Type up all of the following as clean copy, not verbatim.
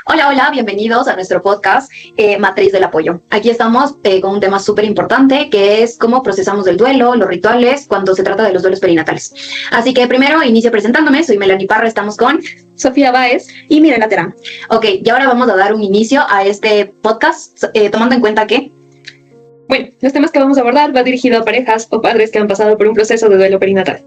Hola, hola, bienvenidos a nuestro podcast Matriz del Apoyo. Aquí estamos con un tema súper importante que es cómo procesamos el duelo, los rituales cuando se trata de los duelos perinatales. Así que primero inicio presentándome, soy Melanie Parra, estamos con Sofía Báez y Mirela Terán. Ok, y ahora vamos a dar un inicio a este podcast tomando en cuenta que Bueno, los temas que vamos a abordar va dirigido a parejas o padres que han pasado por un proceso de duelo perinatal.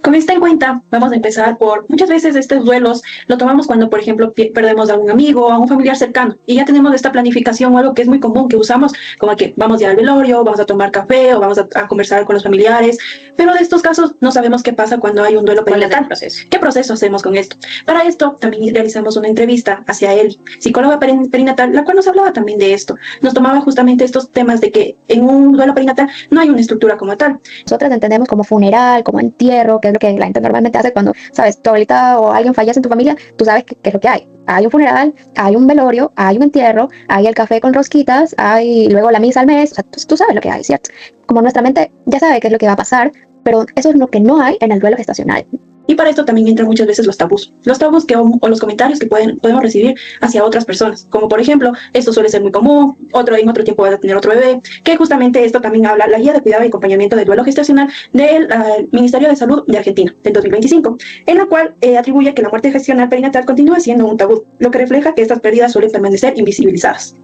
Con esto en cuenta, vamos a empezar por muchas veces estos duelos lo tomamos cuando, por ejemplo, perdemos a un amigo o a un familiar cercano y ya tenemos esta planificación o algo que es muy común que usamos, como que vamos ya al velorio, vamos a tomar café o vamos a conversar con los familiares, pero de estos casos no sabemos qué pasa cuando hay un duelo perinatal. ¿Qué proceso hacemos con esto? Para esto también realizamos una entrevista hacia el psicóloga perinatal, la cual nos hablaba también de esto. Nos tomaba justamente estos temas de que en un duelo perinatal no hay una estructura como tal. Nosotros entendemos como funeral, como entierro, que es lo que la gente normalmente hace cuando, sabes, tu abuelita o alguien fallece en tu familia, tú sabes qué es lo que hay. Hay un funeral, hay un velorio, hay un entierro, hay el café con rosquitas, hay luego la misa al mes, o sea, tú sabes lo que hay, ¿cierto? Como nuestra mente ya sabe qué es lo que va a pasar, pero eso es lo que no hay en el duelo gestacional. Y para esto también entran muchas veces los tabús o los comentarios que podemos recibir hacia otras personas, como por ejemplo, esto suele ser muy común, en otro tiempo vas a tener otro bebé, que justamente esto también habla la guía de cuidado y acompañamiento del duelo gestacional del Ministerio de Salud de Argentina, del 2025, en la cual atribuye que la muerte gestacional perinatal continúa siendo un tabú, lo que refleja que estas pérdidas suelen permanecer invisibilizadas.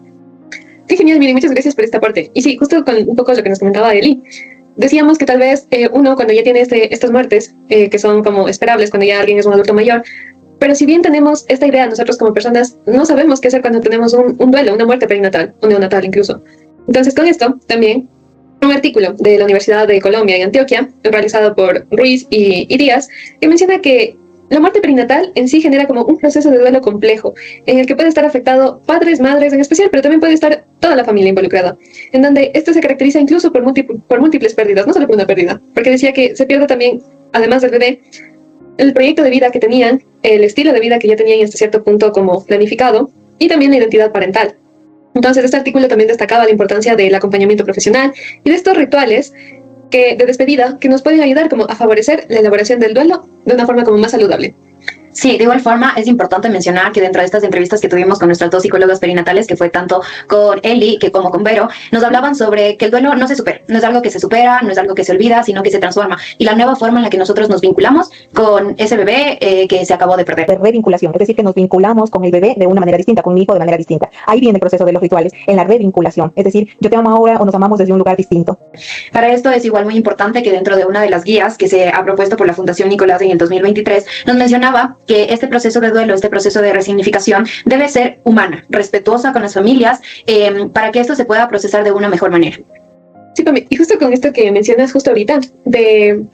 Qué genial, Miri, muchas gracias por esta parte. Y sí, justo con un poco lo que nos comentaba Eli, decíamos que tal vez uno cuando ya tiene estas muertes, que son como esperables cuando ya alguien es un adulto mayor, pero si bien tenemos esta idea nosotros como personas, no sabemos qué hacer cuando tenemos un duelo, una muerte perinatal, o neonatal incluso. Entonces con esto también un artículo de la Universidad de Colombia y Antioquia, realizado por Ruiz y Díaz, que menciona que la muerte perinatal en sí genera como un proceso de duelo complejo, en el que puede estar afectado padres, madres en especial, pero también puede estar toda la familia involucrada, en donde esto se caracteriza incluso por múltiples pérdidas, no solo por una pérdida, porque decía que se pierde también, además del bebé, el proyecto de vida que tenían, el estilo de vida que ya tenían hasta cierto punto como planificado, y también la identidad parental. Entonces, este artículo también destacaba la importancia del acompañamiento profesional y de estos rituales de despedida que nos pueden ayudar como a favorecer la elaboración del duelo de una forma como más saludable. Sí, de igual forma es importante mencionar que dentro de estas entrevistas que tuvimos con nuestras dos psicólogas perinatales, que fue tanto con Eli que como con Vero, nos hablaban sobre que el duelo no se supera, no es algo que se supera, no es algo que se olvida, sino que se transforma. Y la nueva forma en la que nosotros nos vinculamos con ese bebé que se acabó de perder. De revinculación, es decir, que nos vinculamos con el bebé de una manera distinta, con mi hijo de manera distinta. Ahí viene el proceso de los rituales, en la revinculación, es decir, yo te amo ahora o nos amamos desde un lugar distinto. Para esto es igual muy importante que dentro de una de las guías que se ha propuesto por la Fundación Nicolás en el 2023, nos mencionaba que este proceso de duelo, este proceso de resignificación debe ser humana, respetuosa con las familias, para que esto se pueda procesar de una mejor manera. Sí, Pami, y justo con esto que mencionas justo ahorita, de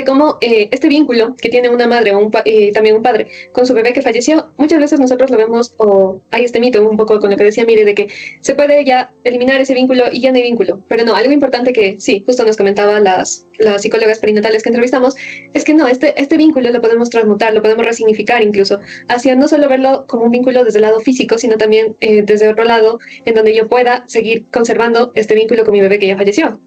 cómo este vínculo que tiene una madre o también un padre con su bebé que falleció, muchas veces nosotros lo vemos, o hay este mito un poco con lo que decía Mire, de que se puede ya eliminar ese vínculo y ya no hay vínculo. Pero no, algo importante que sí, justo nos comentaban las psicólogas perinatales que entrevistamos, es que no, este vínculo lo podemos transmutar, lo podemos resignificar incluso, hacia no solo verlo como un vínculo desde el lado físico, sino también desde otro lado, en donde yo pueda seguir conservando este vínculo con mi bebé que ya falleció.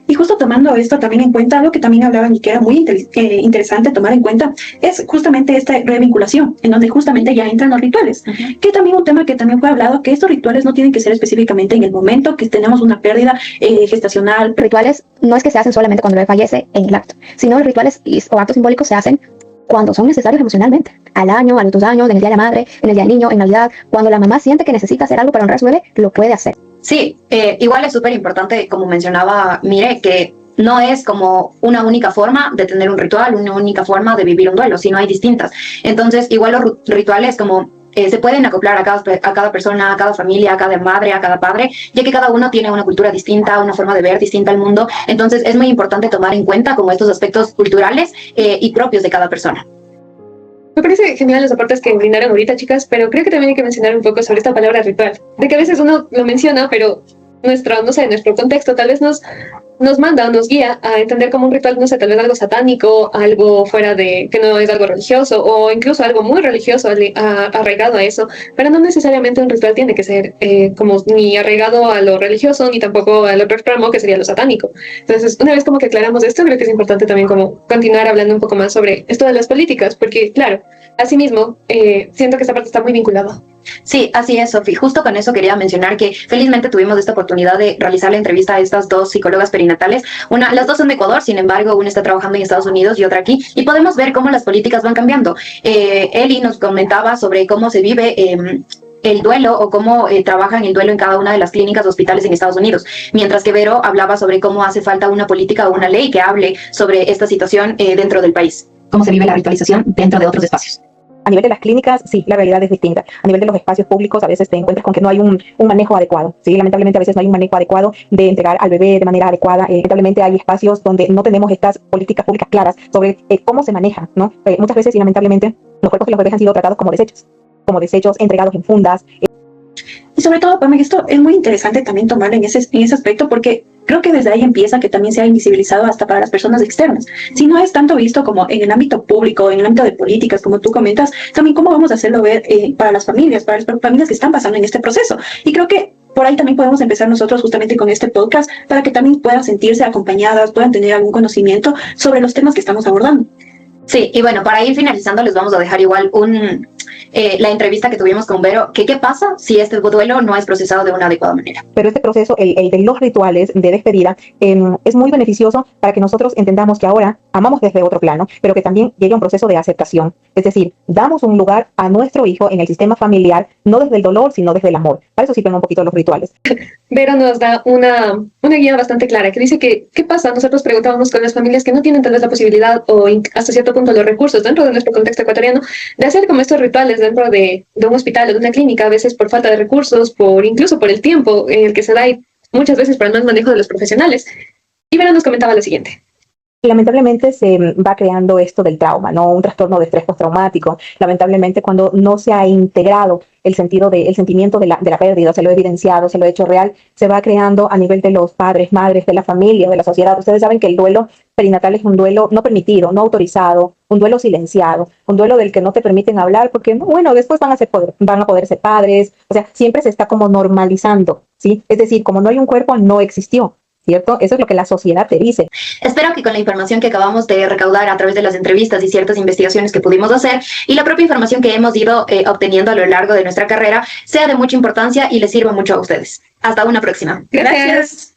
Y justo tomando esto también en cuenta, algo que también hablaban y que era muy interesante tomar en cuenta, es justamente esta revinculación, en donde justamente ya entran los rituales, que también un tema que también fue hablado, que estos rituales no tienen que ser específicamente en el momento que tenemos una pérdida gestacional. Rituales no es que se hacen solamente cuando el bebé fallece en el acto, sino rituales o actos simbólicos se hacen cuando son necesarios emocionalmente, al año, a los 2 años, en el día de la madre, en el día del niño, en Navidad, cuando la mamá siente que necesita hacer algo para honrar a su bebé, lo puede hacer. Sí, igual es súper importante, como mencionaba Mire, que no es como una única forma de tener un ritual, una única forma de vivir un duelo, sino hay distintas. Entonces, igual los rituales como se pueden acoplar a cada persona, a cada familia, a cada madre, a cada padre, ya que cada uno tiene una cultura distinta, una forma de ver distinta al mundo. Entonces, es muy importante tomar en cuenta como estos aspectos culturales y propios de cada persona. Me parece genial los aportes que brindaron ahorita, chicas, pero creo que también hay que mencionar un poco sobre esta palabra ritual, de que a veces uno lo menciona, pero nuestro contexto tal vez nos nos manda o nos guía a entender como un ritual, no sé, tal vez algo satánico, algo fuera de, que no es algo religioso, o incluso algo muy religioso arraigado a eso, pero no necesariamente un ritual tiene que ser como ni arraigado a lo religioso, ni tampoco al otro extremo, que sería lo satánico. Entonces, una vez como que aclaramos esto, creo que es importante también como continuar hablando un poco más sobre esto de las políticas, porque claro, asimismo, siento que esta parte está muy vinculada. Sí, así es, Sofi. Justo con eso quería mencionar que felizmente tuvimos esta oportunidad de realizar la entrevista a estas dos psicólogas perinatales. Las dos son de Ecuador, sin embargo, una está trabajando en Estados Unidos y otra aquí, y podemos ver cómo las políticas van cambiando. Eli nos comentaba sobre cómo se vive el duelo o cómo trabajan el duelo en cada una de las clínicas o hospitales en Estados Unidos, mientras que Vero hablaba sobre cómo hace falta una política o una ley que hable sobre esta situación dentro del país. Cómo se vive la ritualización dentro de otros espacios. A nivel de las clínicas, sí, la realidad es distinta. A nivel de los espacios públicos, a veces te encuentras con que no hay un manejo adecuado. Sí, lamentablemente a veces no hay un manejo adecuado de entregar al bebé de manera adecuada. Lamentablemente hay espacios donde no tenemos estas políticas públicas claras sobre cómo se maneja, ¿no? Muchas veces y lamentablemente los cuerpos de los bebés han sido tratados como desechos entregados en fundas. Y sobre todo, para mí esto es muy interesante también tomarlo en ese aspecto, porque creo que desde ahí empieza que también se ha invisibilizado hasta para las personas externas. Si no es tanto visto como en el ámbito público, en el ámbito de políticas, como tú comentas, también cómo vamos a hacerlo ver para las familias que están pasando en este proceso. Y creo que por ahí también podemos empezar nosotros justamente con este podcast para que también puedan sentirse acompañadas, puedan tener algún conocimiento sobre los temas que estamos abordando. Sí, y bueno, para ir finalizando les vamos a dejar igual la entrevista que tuvimos con Vero, que qué pasa si este duelo no es procesado de una adecuada manera. Pero este proceso, el de los rituales de despedida, es muy beneficioso para que nosotros entendamos que ahora amamos desde otro plano, pero que también llegue un proceso de aceptación. Es decir, damos un lugar a nuestro hijo en el sistema familiar, no desde el dolor, sino desde el amor. Para eso sirven un poquito los rituales. Vero nos da una guía bastante clara que dice que, ¿qué pasa? Nosotros preguntábamos con las familias que no tienen tal vez la posibilidad o hasta cierto punto los recursos dentro de nuestro contexto ecuatoriano de hacer como estos rituales dentro de un hospital o de una clínica, a veces por falta de recursos, incluso por el tiempo en el que se da y muchas veces por el mal manejo de los profesionales. Y Vero nos comentaba lo siguiente. Lamentablemente se va creando esto del trauma, ¿no? Un trastorno de estrés postraumático. Lamentablemente cuando no se ha integrado el sentimiento de la pérdida, se lo he evidenciado, se lo he hecho real, se va creando a nivel de los padres, madres, de la familia, de la sociedad. Ustedes saben que el duelo perinatal es un duelo no permitido, no autorizado, un duelo silenciado, un duelo del que no te permiten hablar porque, bueno, después van a poder ser padres. O sea, siempre se está como normalizando, ¿sí? Es decir, como no hay un cuerpo, no existió. ¿Cierto? Eso es lo que la sociedad te dice. Espero que con la información que acabamos de recaudar a través de las entrevistas y ciertas investigaciones que pudimos hacer y la propia información que hemos ido obteniendo a lo largo de nuestra carrera sea de mucha importancia y les sirva mucho a ustedes. Hasta una próxima. Gracias.